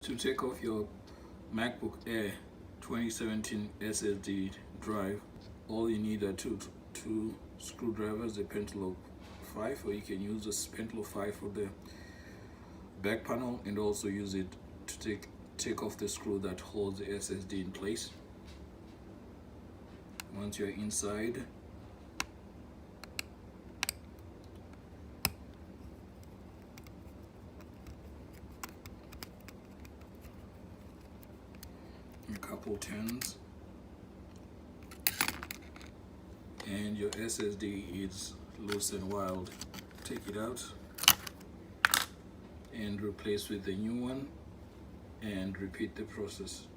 To take off your MacBook Air 2017 SSD drive, all you need are two screwdrivers, a Pentalock 5, or you can use this Pentalock 5 for the back panel, and also use it to take off the screw that holds the SSD in place. Once you're inside, a couple turns, and your SSD is loose and wild. Take it out and replace with the new one, and repeat the process.